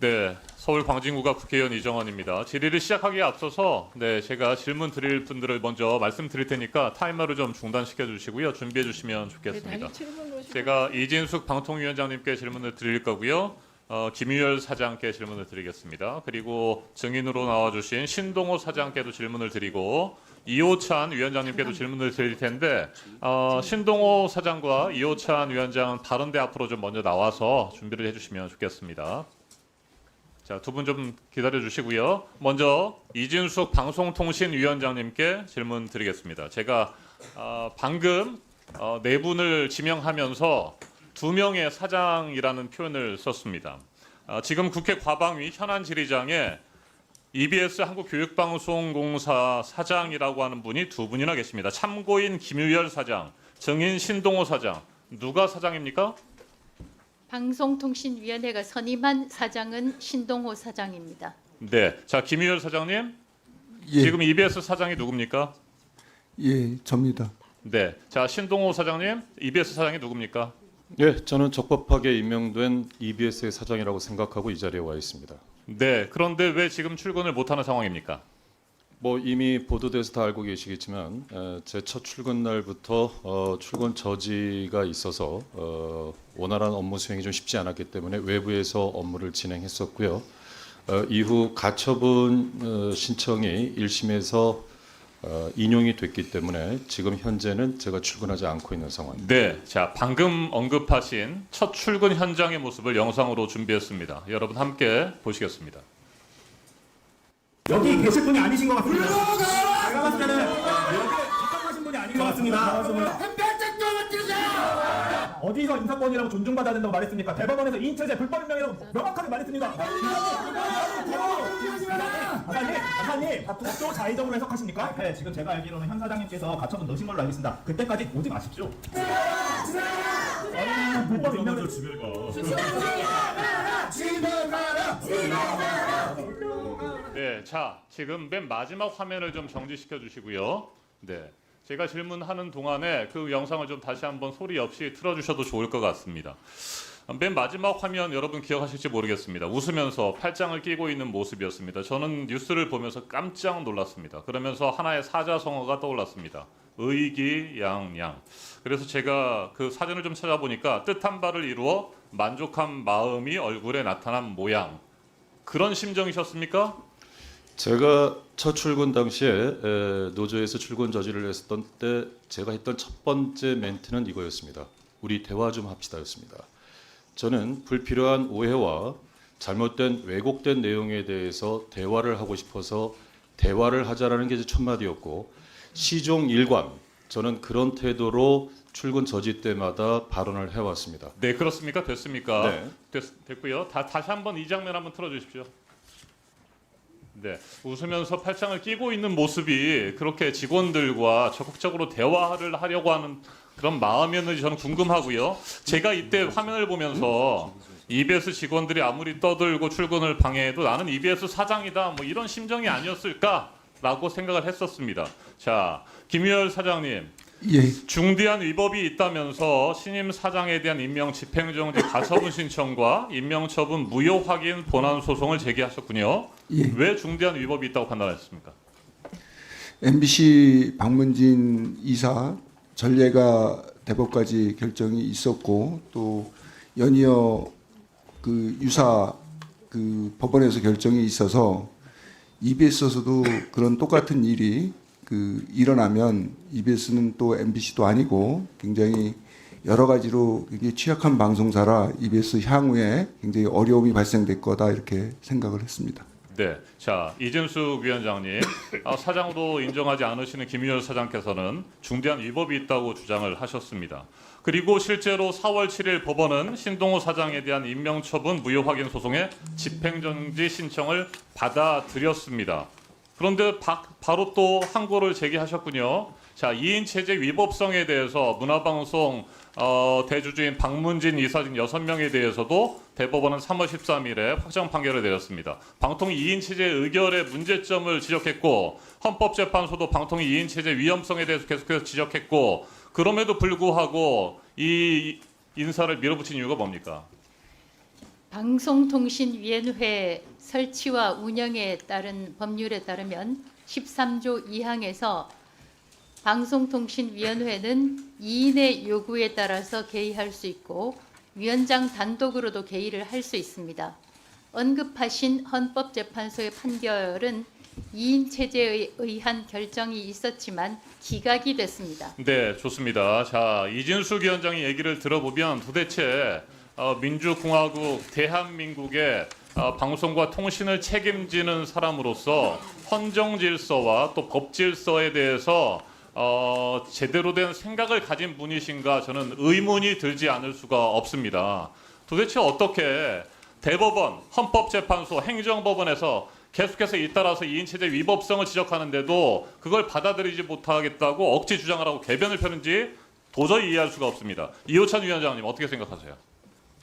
네, 서울 광진구가 국회의원 이정원입니다. 질의를 시작하기에 앞서서 제가 질문 드릴 분들을 먼저 말씀드릴 테니까 타이머를 좀 중단시켜 주시고요. 준비해 주시면 좋겠습니다. 제가 이진숙 방통위원장님께 질문을 드릴 거고요. 김유열 사장께 질문을 드리겠습니다. 그리고 증인으로 나와주신 신동호 사장께도 질문을 드리고 이호찬 위원장님께도 질문을 드릴 텐데 신동호 사장과 이호찬 위원장은 다른 데 앞으로 좀 먼저 나와서 준비를 해주시면 좋겠습니다. 자, 두 분 좀 기다려 주시고요. 먼저 이진숙 방송통신위원장님께 질문 드리겠습니다. 제가 방금 네 분을 지명하면서 두 명의 사장이라는 표현을 썼습니다. 지금 국회 과방위 현안 질의장에 EBS 한국교육방송공사 사장이라고 하는 분이 두 분이나 계십니다. 참고인 김유열 사장, 증인 신동호 사장. 누가 사장입니까? 방송통신위원회가 선임한 사장은 신동호 사장입니다. 네, 자 김유열 사장님, 예, 지금 EBS 사장이 누굽니까? 예, 접니다. 네, 자 신동호 사장님, EBS 사장이 누굽니까? 예, 저는 적법하게 임명된 EBS의 사장이라고 생각하고 이 자리에 와 있습니다. 네, 그런데 왜 지금 출근을 못하는 상황입니까? 뭐 이미 보도돼서 다 알고 계시겠지만 제 첫 출근 날부터 출근 저지가 있어서 원활한 업무 수행이 좀 쉽지 않았기 때문에 외부에서 업무를 진행했었고요. 이후 가처분 신청이 1심에서 인용이 됐기 때문에 지금 현재는 제가 출근하지 않고 있는 상황입니다. 네, 자 방금 언급하신 첫 출근 현장의 모습을 영상으로 준비했습니다. 여러분 함께 보시겠습니다. 여기 계실 분이 아니신 것 같습니다. 제가 봤을 때는 여기 입당하신 분이 아닌 것 같습니다. 어디서 인사권이라고 존중받아야 된다고 말했습니까? 대법원에서 인체제 불법 임명이라고 명확하게 말했습니다. 아사님, 또 자의적으로 해석하십니까? 네, 지금 제가 알기로는 현 사장님께서 가처분 넣으신 걸로 알고 있습니다. 그때까지 오지 마십시오. 불법 임명을 네, 자 지금 맨 마지막 화면을 좀 정지시켜 주시고요. 네, 제가 질문하는 동안에 그 영상을 좀 다시 한번 소리 없이 틀어주셔도 좋을 것 같습니다. 맨 마지막 화면 여러분 기억하실지 모르겠습니다. 웃으면서 팔짱을 끼고 있는 모습이었습니다. 저는 뉴스를 보면서 깜짝 놀랐습니다. 그러면서 하나의 사자성어가 떠올랐습니다. 의기양양. 그래서 제가 그 사전을 좀 찾아보니까 뜻한 바를 이루어 만족한 마음이 얼굴에 나타난 모양. 그런 심정이셨습니까? 제가 첫 출근 당시에 노조에서 출근 저지를 했었던 때 제가 했던 첫 번째 멘트는 이거였습니다. 우리 대화 좀 합시다였습니다. 저는 불필요한 오해와 잘못된 왜곡된 내용에 대해서 대화를 하고 싶어서 대화를 하자라는 게 제 첫 마디였고 시종 일관 저는 그런 태도로 출근 저지 때마다 발언을 해왔습니다. 네, 그렇습니까? 됐습니까? 네. 됐고요. 다시 한번 이 장면 한번 틀어주십시오. 네, 웃으면서 팔짱을 끼고 있는 모습이 그렇게 직원들과 적극적으로 대화를 하려고 하는 그런 마음이었는지 저는 궁금하고요. 제가 이때 화면을 보면서 EBS 직원들이 아무리 떠들고 출근을 방해해도 나는 EBS 사장이다 뭐 이런 심정이 아니었을까라고 생각을 했었습니다. 자, 김유열 사장님. 예, 중대한 위법이 있다면서 신임 사장에 대한 임명 집행정지 가처분 신청과 임명처분 무효 확인 본안 소송을 제기하셨군요. 예. 왜 중대한 위법이 있다고 판단하셨습니까? MBC 박문진 이사 전례가 대법까지 결정이 있었고 또 연이어 그 유사 그 법원에서 결정이 있어서 EBS에서도 그런 똑같은 일이 일어나면 EBS는 또 MBC도 아니고 굉장히 여러 가지로 굉장히 취약한 방송사라 EBS 향후에 굉장히 어려움이 발생될 거다 이렇게 생각을 했습니다. 네, 자 이진숙 위원장님, 사장으로 인정하지 않으시는 김유열 사장께서는 중대한 위법이 있다고 주장을 하셨습니다. 그리고 실제로 4월 7일 법원은 신동호 사장에 대한 임명처분 무효 확인 소송의 집행정지 신청을 받아들였습니다. 그런데 바로 또 항고를 제기하셨군요. 자, 2인 체제 위법성에 대해서 문화방송 대주주인 박문진 이사 등 6명에 대해서도 대법원은 3월 13일에 확정 판결을 내렸습니다. 방통위 2인 체제 의결의 문제점을 지적했고 헌법재판소도 방통위 2인 체제 위험성에 대해서 계속해서 지적했고 그럼에도 불구하고 이 인사를 밀어붙인 이유가 뭡니까? 방송통신위원회 설치와 운영에 따른 법률에 따르면 13조 2항에서 방송통신위원회는 이인의 요구에 따라서 개의할 수 있고 위원장 단독으로도 개의를 할 수 있습니다. 언급하신 헌법재판소의 판결은 2인 체제에 의한 결정이 있었지만 기각이 됐습니다. 네, 좋습니다. 자, 이진숙 위원장의 얘기를 들어보면 도대체 민주공화국 대한민국의 방송과 통신을 책임지는 사람으로서 헌정 질서와 또 법 질서에 대해서 제대로 된 생각을 가진 분이신가 저는 의문이 들지 않을 수가 없습니다. 도대체 어떻게 대법원, 헌법재판소, 행정법원에서 계속해서 잇따라서 2인 체제 위법성을 지적하는데도 그걸 받아들이지 못하겠다고 억지 주장을 하고 개변을 펴는지 도저히 이해할 수가 없습니다. 이호찬 위원장님 어떻게 생각하세요?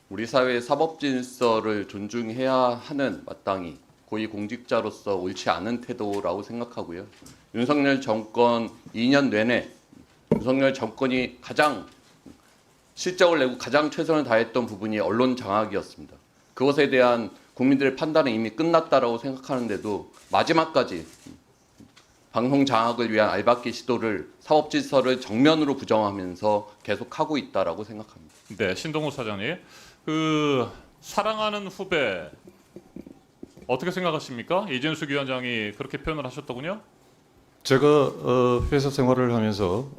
우리 사회의 사법 질서를 존중해야 하는 마땅히 고위공직자로서 옳지 않은 태도라고 생각하고요. 윤석열 정권 2년 내내 윤석열 정권이 가장 실적을 내고 가장 최선을 다했던 부분이 언론 장악이었습니다. 그것에 대한 국민들의 판단은 이미 끝났다라고 생각하는데도 마지막까지 방송 장악을 위한 알박기 시도를 사법 질서를 정면으로 부정하면서 계속하고 있다라고 생각합니다. 네, 신동우 사장님. 사랑하는 후배 어떻게 생각하십니까? 이진숙 위원장이 그렇게 표현을 하셨더군요. 제가 회사 생활을 하면서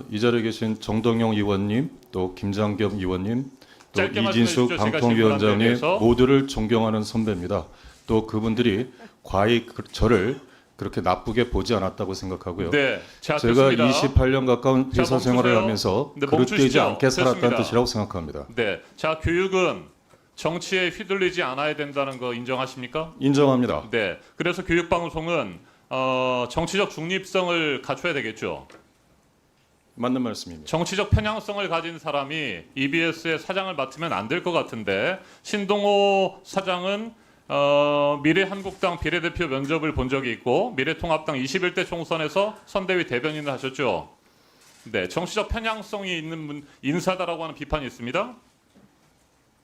이 자리에 계신 정동영 의원님, 또 김장겸 의원님, 또 짧게 말씀해 이진숙 주십시오. 제가 방통위원장님 질문한 데에 대해서. 모두를 존경하는 선배입니다. 또 그분들이 과히 저를 그렇게 나쁘게 보지 않았다고 생각하고요. 네, 자, 제가 됐습니다. 28년 가까운 자, 회사 생활을 멈추세요. 하면서 네, 그릇되지 멈추시죠. 않게 살았다는 됐습니다. 뜻이라고 생각합니다. 네, 자, 교육은 정치에 휘둘리지 않아야 된다는 거 인정하십니까? 인정합니다. 네, 그래서 교육방송은 정치적 중립성을 갖춰야 되겠죠. 맞는 말씀입니다. 정치적 편향성을 가진 사람이 EBS의 사장을 맡으면 안 될 것 같은데 신동호 사장은 미래한국당 비례대표 면접을 본 적이 있고 미래통합당 21대 총선에서 선대위 대변인을 하셨죠. 네, 정치적 편향성이 있는 인사다라고 하는 비판이 있습니다.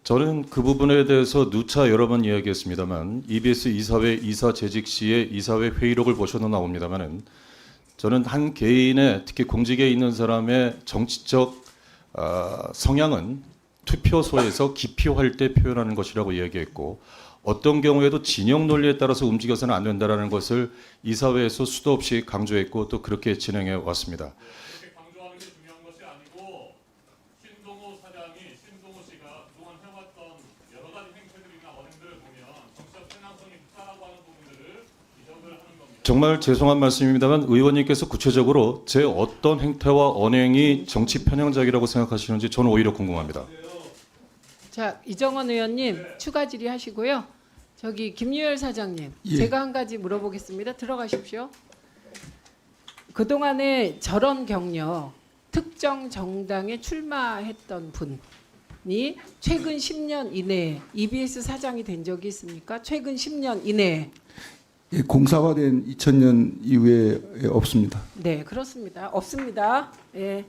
저는 그 부분에 대해서 누차 여러 번 이야기했습니다만 EBS 이사회 이사 재직 시에 이사회 회의록을 보셔도 나옵니다만은 저는 한 개인의 특히 공직에 있는 사람의 정치적 성향은 투표소에서 기표할 때 표현하는 것이라고 이야기했고 어떤 경우에도 진영 논리에 따라서 움직여서는 안 된다라는 것을 이사회에서 수도 없이 강조했고 또 그렇게 진행해 왔습니다. 그렇게 강조하는 게 중요한 것이 아니고 신동호 씨가 그동안 해왔던 여러 가지 행태들이나 언행들을 보면 정치적 편향성이 있다라고 하는 부분들을 지적을 하는 겁니다. 정말 죄송한 말씀입니다만 의원님께서 구체적으로 제 어떤 행태와 언행이 정치 편향적이라고 생각하시는지 저는 오히려 궁금합니다. 자, 이정원 의원님 추가 질의하시고요. 저기 김유열 사장님, 예. 제가 한 가지 물어보겠습니다. 들어가십시오. 그동안에 저런 경력, 특정 정당에 출마했던 분이 최근 10년 이내에 EBS 사장이 된 적이 있습니까? 최근 10년 이내에. 예, 공사화된 2000년 이후에 없습니다. 네, 그렇습니다. 없습니다. 예.